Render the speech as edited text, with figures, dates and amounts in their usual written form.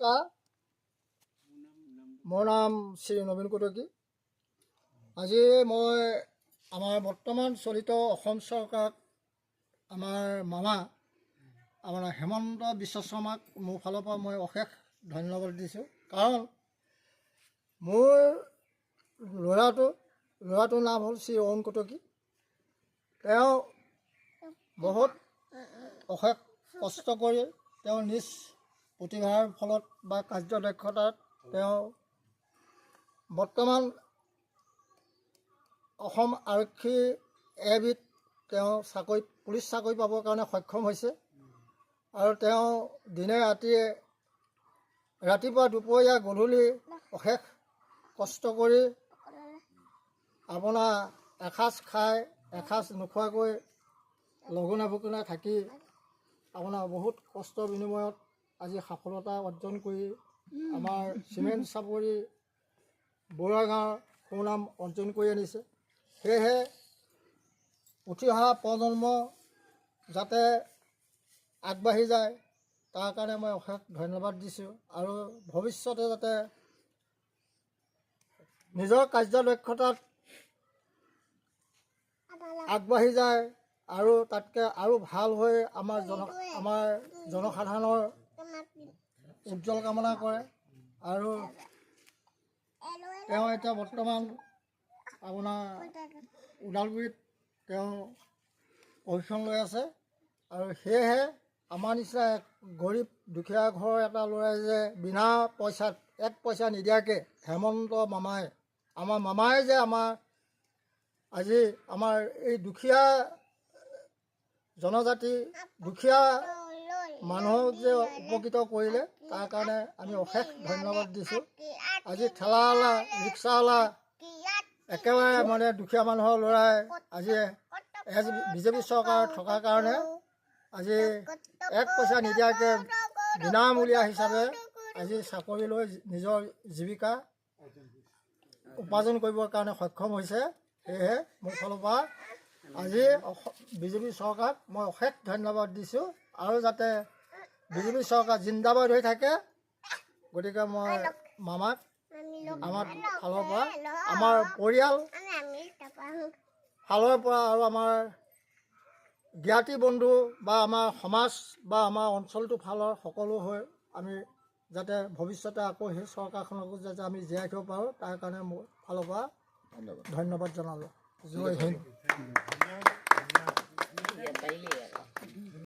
নমস্কাৰ। মোৰ নাম শ্ৰী নবীন কটকী। আজি মই আমাৰ বৰ্তমান চলিত অসম চৰকাৰক আমাৰ মামা আমাৰ হেমন্ত বিশ্ব শৰ্মাক মোৰ ফালৰ পৰা মই অশেষ ধন্যবাদ দিছোঁ। কাৰণ মোৰ ল'ৰাটোৰ নাম হ'ল শ্ৰী অৰুণ কটকী। তেওঁ বহুত অশেষ কষ্ট কৰি তেওঁ নিজ প্ৰতিভাৰ ফলত বা কাৰ্যদক্ষতাত তেওঁ বৰ্তমান অসম আৰক্ষী এবিধ তেওঁ পুলিচ চাকৰি পাবৰ কাৰণে সক্ষম হৈছে। আৰু তেওঁ দিনে ৰাতিয়ে ৰাতিপুৱা দুপৰীয়া গধূলি অশেষ কষ্ট কৰি আপোনাৰ এসাঁজ খাই এসাঁজ নোখোৱাকৈ লঘোণে ভোকোনে থাকি আপোনাৰ বহুত কষ্টৰ বিনিময়ত আজি সফলতা অৰ্জন কৰি আমাৰ চিমেণ্ট চাপৰি বৰুৱা গাঁৱৰ সুনাম অৰ্জন কৰি আনিছে। সেয়েহে উঠি অহা প্ৰজন্ম যাতে আগবাঢ়ি যায় তাৰ কাৰণে মই অশেষ ধন্যবাদ দিছোঁ। আৰু ভৱিষ্যতে যাতে নিজৰ কাৰ্যদক্ষতাত আগবাঢ়ি যায় আৰু তাতকৈ আৰু ভাল হৈ আমাৰ জনসাধাৰণৰ উজ্জ্বল কামনা কৰে। আৰু তেওঁ এতিয়া বৰ্তমান আপোনাৰ ওদালগুৰিত তেওঁ প্ৰশিক্ষণ লৈ আছে। আৰু সেয়েহে আমাৰ নিচিনা গৰীব দুখীয়া ঘৰৰ এটা ল'ৰাই যে বিনা পইচাত 1 পইচা নিদিয়াকৈ হেমন্ত মামাই যে আজি আমাৰ এই দুখীয়া জনজাতি দুখীয়া মানুহক যে উপকৃত কৰিলে তাৰ কাৰণে আমি অশেষ ধন্যবাদ দিছোঁ। আজি ঠেলাৱালা ৰিক্সাৱালা একেবাৰে মানে দুখীয়া মানুহৰ ল'ৰাই আজি বিজেপি চৰকাৰ থকাৰ কাৰণে আজি 1 পইচা নিদিয়াকৈ বিনামূলীয়া হিচাপে আজি চাকৰি লৈ নিজৰ জীৱিকা উপাৰ্জন কৰিবৰ কাৰণে সক্ষম হৈছে। সেয়েহে মোৰ ফালৰ পৰা আজি বিজেপি চৰকাৰক মই অশেষ ধন্যবাদ দিছোঁ। আৰু যাতে বিজেপি চৰকাৰ জিন্দাবাদ হৈ থাকে, গতিকে মই মামাক আমাৰ ফালৰ পৰা আমাৰ পৰিয়াল ফালৰ পৰা আৰু আমাৰ জ্ঞাতি বন্ধু বা আমাৰ সমাজ বা আমাৰ অঞ্চলটোৰ ফালৰ সকলো হৈ আমি যাতে ভৱিষ্যতে আকৌ সেই চৰকাৰখনকো যাতে আমি জীয়াই থ'ব পাৰোঁ তাৰ কাৰণে মোৰ ফালৰ পৰা ধন্যবাদ জনালোঁ। জয় হিন্দ।